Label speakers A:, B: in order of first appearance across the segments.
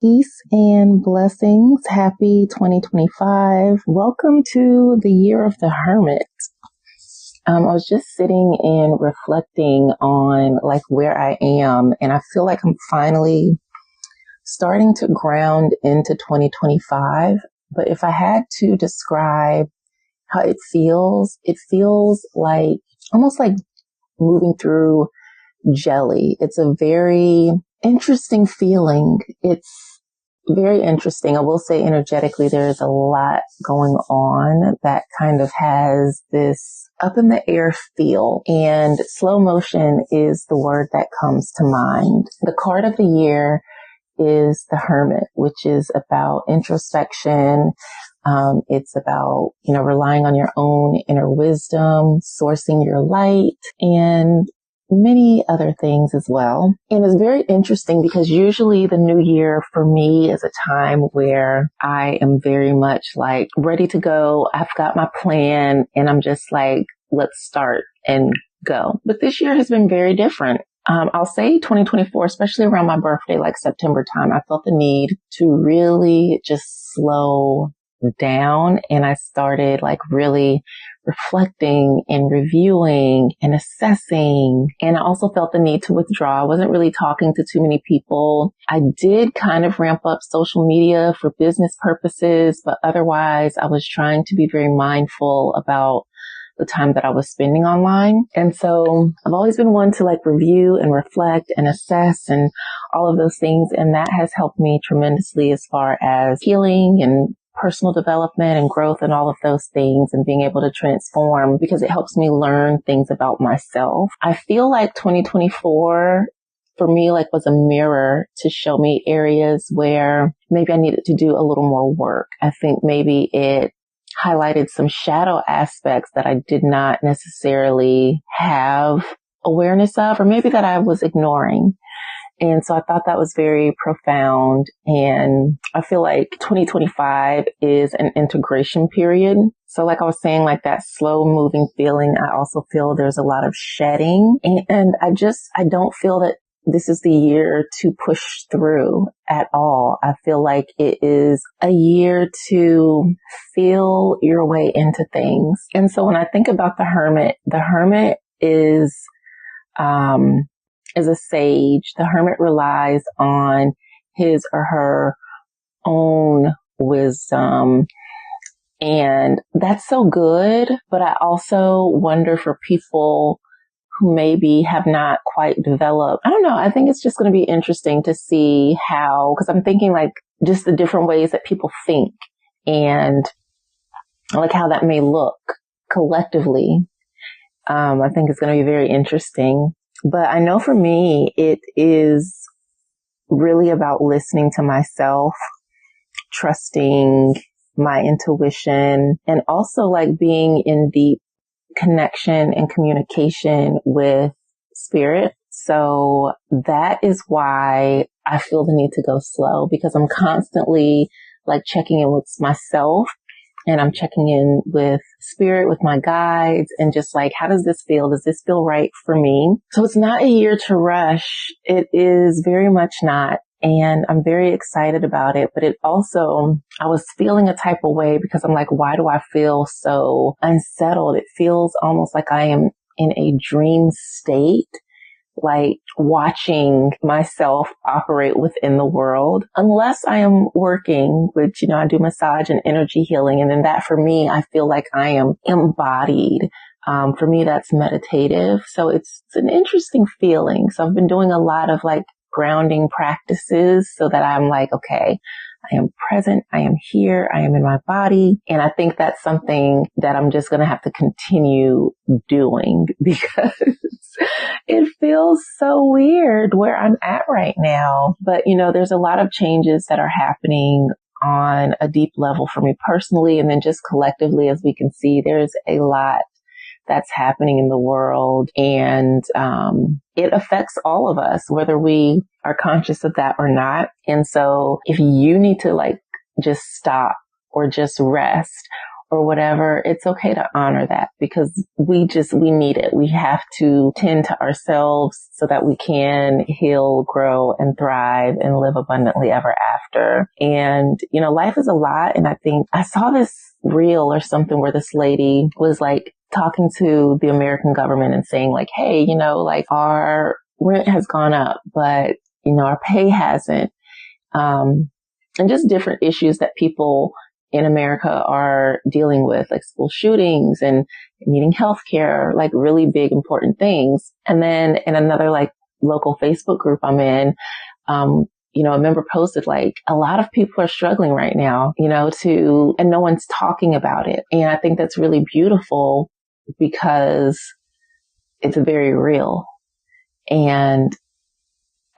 A: Peace and blessings. Happy 2025. Welcome to the year of the hermit. I was just sitting and reflecting on where I am, and I feel like I'm finally starting to ground into 2025. But if I had to describe how it feels like almost like moving through jelly. It's a very interesting feeling. It's very interesting. I will say energetically, there's a lot going on that kind of has this up in the air feel, and slow motion is the word that comes to mind. The card of the year is the Hermit, which is about introspection. It's about, relying on your own inner wisdom, sourcing your light, and many other things as well. And it's very interesting because usually the new year for me is a time where I am very much ready to go. I've got my plan and I'm just let's start and go. But this year has been very different. I'll say 2024, especially around my birthday, September time, I felt the need to really just slow down. And I started really reflecting and reviewing and assessing. And I also felt the need to withdraw. I wasn't really talking to too many people. I did kind of ramp up social media for business purposes, but otherwise I was trying to be very mindful about the time that I was spending online. And so I've always been one to review and reflect and assess and all of those things. And that has helped me tremendously as far as healing and personal development and growth and all of those things and being able to transform, because it helps me learn things about myself. I feel like 2024 for me was a mirror to show me areas where maybe I needed to do a little more work. I think maybe it highlighted some shadow aspects that I did not necessarily have awareness of, or maybe that I was ignoring. And so I thought that was very profound. And I feel like 2025 is an integration period. So I was saying, that slow moving feeling, I also feel there's a lot of shedding. And I don't feel that this is the year to push through at all. I feel like it is a year to feel your way into things. And so when I think about the hermit is a sage. The hermit relies on his or her own wisdom. And that's so good. But I also wonder for people who maybe have not quite developed. I don't know. I think it's just going to be interesting to see how, because I'm thinking just the different ways that people think and how that may look collectively. I think it's going to be very interesting. But I know for me, it is really about listening to myself, trusting my intuition, and also being in deep connection and communication with spirit. So that is why I feel the need to go slow, because I'm constantly checking in with myself. And I'm checking in with spirit, with my guides, and just how does this feel? Does this feel right for me? So it's not a year to rush. It is very much not. And I'm very excited about it. But it also, I was feeling a type of way because I'm why do I feel so unsettled? It feels almost like I am in a dream state, watching myself operate within the world, unless I am working, which, I do massage and energy healing. And then that for me, I feel like I am embodied. For me, that's meditative. So it's an interesting feeling. So I've been doing a lot of grounding practices so that I'm okay, I am present. I am here. I am in my body. And I think that's something that I'm just going to have to continue doing because it feels so weird where I'm at right now. But, there's a lot of changes that are happening on a deep level for me personally. And then just collectively, as we can see, there's a lot that's happening in the world. And it affects all of us, whether we are conscious of that or not. And so if you need to just stop or just rest or whatever, it's okay to honor that because we need it. We have to tend to ourselves so that we can heal, grow, and thrive and live abundantly ever after. And, life is a lot. And I think I saw this reel or something where this lady was like talking to the American government and saying like, hey, like our rent has gone up, but, our pay hasn't. And just different issues that people in America are dealing with, like school shootings and needing healthcare, like really big, important things. And then in another like local Facebook group I'm in, a member posted like a lot of people are struggling right now, and no one's talking about it. And I think that's really beautiful because it's very real. And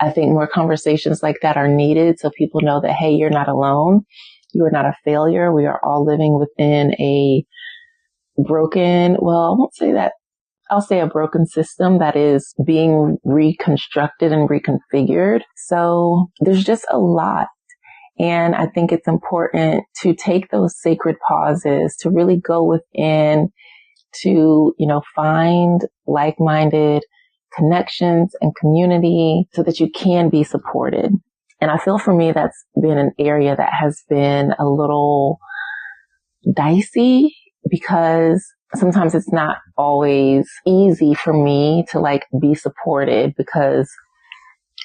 A: I think more conversations like that are needed so people know that, hey, you're not alone. You are not a failure. We are all living within a broken, well, I won't say that. I'll say a broken system that is being reconstructed and reconfigured. So there's just a lot. And I think it's important to take those sacred pauses to really go within to, find like-minded connections and community so that you can be supported. And I feel for me, that's been an area that has been a little dicey because sometimes it's not always easy for me to like be supported because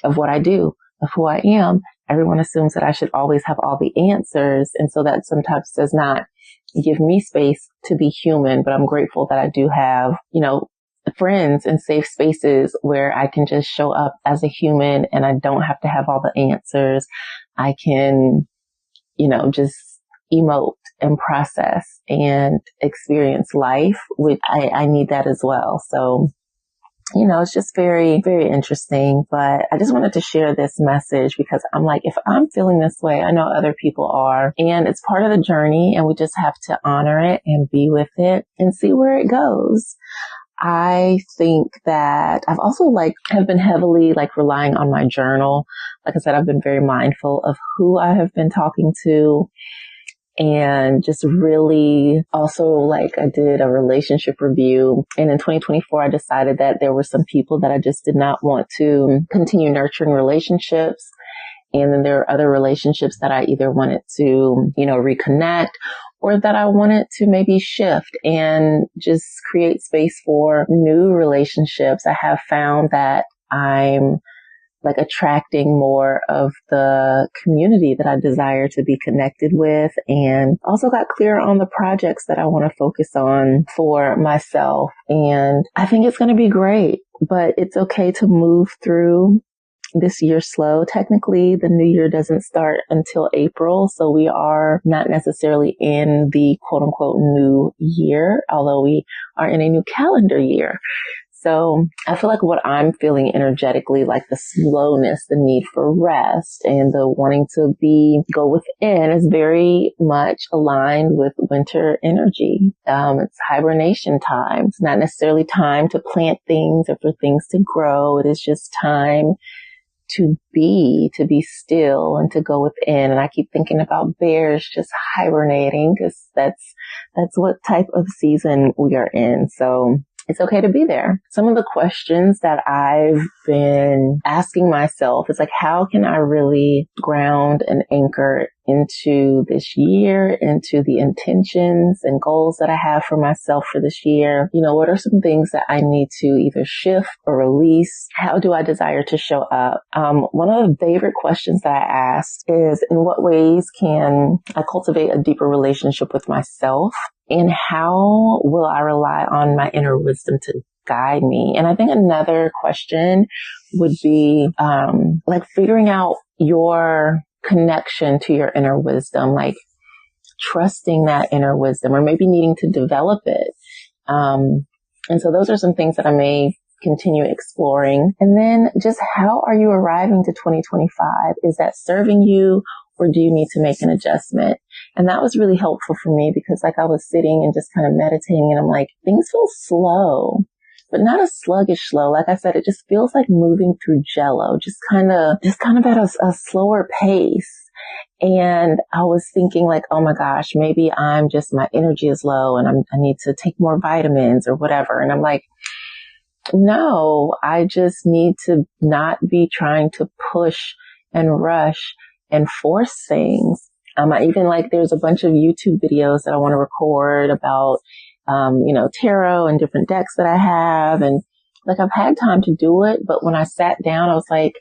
A: of what I do, of who I am. Everyone assumes that I should always have all the answers. And so that sometimes does not give me space to be human. But I'm grateful that I do have, friends and safe spaces where I can just show up as a human and I don't have to have all the answers. I can, just emote and process and experience life, which I need that as well. So, it's just very, very interesting. But I just wanted to share this message because I'm like, if I'm feeling this way, I know other people are. And it's part of the journey and we just have to honor it and be with it and see where it goes. I think that I've also have been heavily relying on my journal. Like I said, I've been very mindful of who I have been talking to and just really also I did a relationship review. And in 2024, I decided that there were some people that I just did not want to continue nurturing relationships. And then there are other relationships that I either wanted to, reconnect or that I wanted to maybe shift and just create space for new relationships. I have found that I'm attracting more of the community that I desire to be connected with, and also got clear on the projects that I want to focus on for myself. And I think it's going to be great, but it's okay to move through this year slow. Technically, the new year doesn't start until April, so we are not necessarily in the quote unquote new year, although we are in a new calendar year. So I feel like what I'm feeling energetically, the slowness, the need for rest, and the wanting to go within is very much aligned with winter energy. It's hibernation time. It's not necessarily time to plant things or for things to grow. It is just time to be still and to go within. And I keep thinking about bears just hibernating because that's what type of season we are in. So it's okay to be there. Some of the questions that I've been asking myself is how can I really ground and anchor into this year, into the intentions and goals that I have for myself for this year? What are some things that I need to either shift or release? How do I desire to show up? One of the favorite questions that I asked is, in what ways can I cultivate a deeper relationship with myself? And how will I rely on my inner wisdom to guide me? And I think another question would be, figuring out your connection to your inner wisdom, trusting that inner wisdom or maybe needing to develop it. And so those are some things that I may continue exploring. And then just how are you arriving to 2025? Is that serving you? Or do you need to make an adjustment? And that was really helpful for me because I was sitting and just kind of meditating and I'm things feel slow, but not a sluggish slow. Like I said, it just feels like moving through jello, just kind of at a slower pace. And I was thinking like, oh my gosh, maybe my energy is low and I need to take more vitamins or whatever. And I'm like, no, I just need to not be trying to push and rush and force things. I even there's a bunch of YouTube videos that I want to record about, tarot and different decks that I have. And I've had time to do it, but when I sat down, I was like,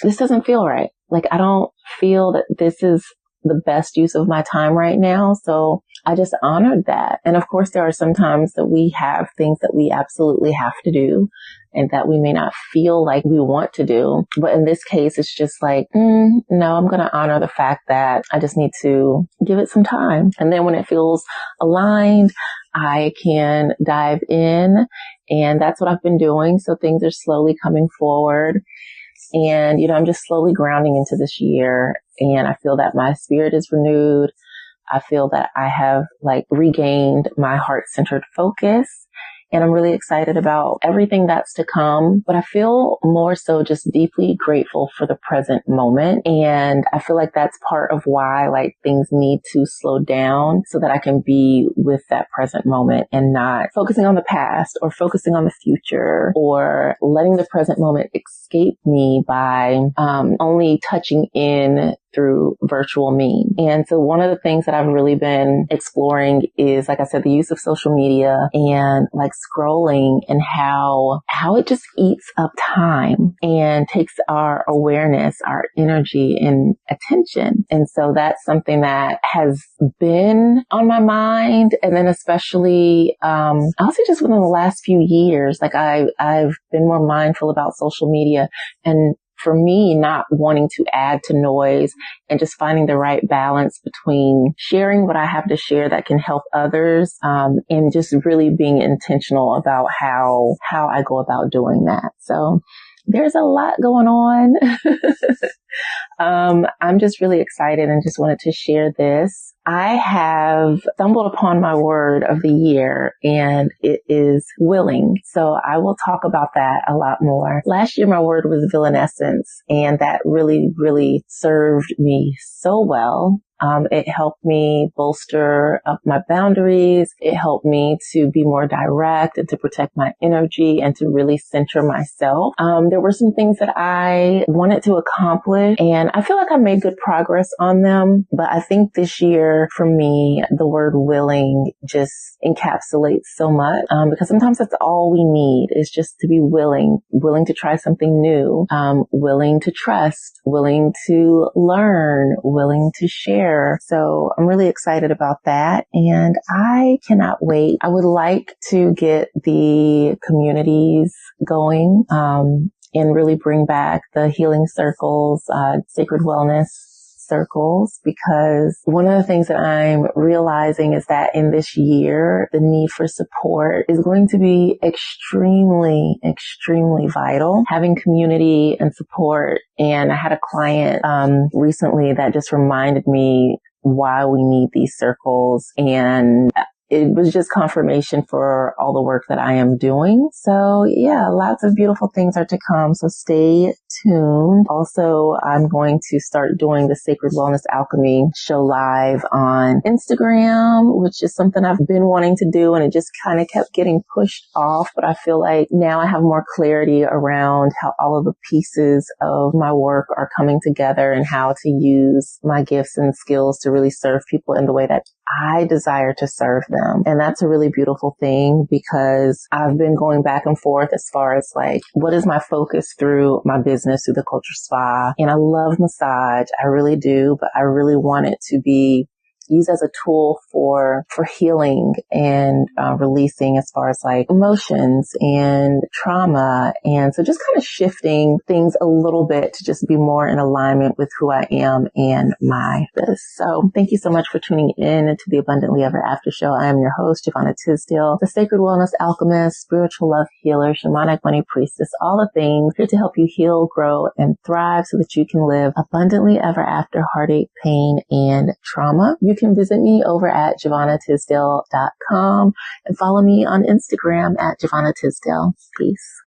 A: this doesn't feel right. I don't feel that this is the best use of my time right now. So I just honored that. And of course, there are some times that we have things that we absolutely have to do and that we may not feel like we want to do. But in this case, it's just no, I'm going to honor the fact that I just need to give it some time. And then when it feels aligned, I can dive in. And that's what I've been doing. So things are slowly coming forward. And, I'm just slowly grounding into this year. And I feel that my spirit is renewed. I feel that I have regained my heart-centered focus. And I'm really excited about everything that's to come. But I feel more so just deeply grateful for the present moment. And I feel like that's part of why things need to slow down so that I can be with that present moment and not focusing on the past or focusing on the future or letting the present moment escape me by only touching in through virtual means. And so one of the things that I've really been exploring is, like I said, the use of social media and scrolling and how it just eats up time and takes our awareness, our energy and attention. And so that's something that has been on my mind. And then especially, I'll say just within the last few years, I've been more mindful about social media and for me, not wanting to add to noise and just finding the right balance between sharing what I have to share that can help others, and just really being intentional about how I go about doing that. So there's a lot going on. I'm just really excited and just wanted to share this. I have stumbled upon my word of the year and it is willing. So I will talk about that a lot more. Last year, my word was villainescence, and that really, really served me so well. It helped me bolster up my boundaries. It helped me to be more direct and to protect my energy and to really center myself. There were some things that I wanted to accomplish and I feel like I made good progress on them. But I think this year for me, the word willing just encapsulates so much, because sometimes that's all we need is just to be willing to try something new, willing to trust, willing to learn, willing to share. So I'm really excited about that and I cannot wait. I would like to get the communities going, and really bring back the healing circles, sacred wellness circles, because one of the things that I'm realizing is that in this year, the need for support is going to be extremely, extremely vital. Having community and support. And I had a client recently that just reminded me why we need these circles, and it was just confirmation for all the work that I am doing. So yeah, lots of beautiful things are to come. So stay tuned. Also, I'm going to start doing the Sacred Wellness Alchemy show live on Instagram, which is something I've been wanting to do. And it just kind of kept getting pushed off. But I feel like now I have more clarity around how all of the pieces of my work are coming together and how to use my gifts and skills to really serve people in the way that I desire to serve them. And that's a really beautiful thing because I've been going back and forth as far as what is my focus through my business, through the culture spa. And I love massage. I really do, but I really want it to be used as a tool for healing and releasing as far as emotions and trauma. And so just kind of shifting things a little bit to just be more in alignment with who I am and my business. So thank you so much for tuning in to the Abundantly Ever After Show. I am your host, Jovhannah Tisdale, the Sacred Wellness Alchemist, Spiritual Love Healer, Shamanic Money Priestess, all the things here to help you heal, grow, and thrive so that you can live abundantly ever after heartache, pain, and trauma. You can visit me over at jovhannahtisdale.com and follow me on Instagram at jovhannahtisdale. Peace.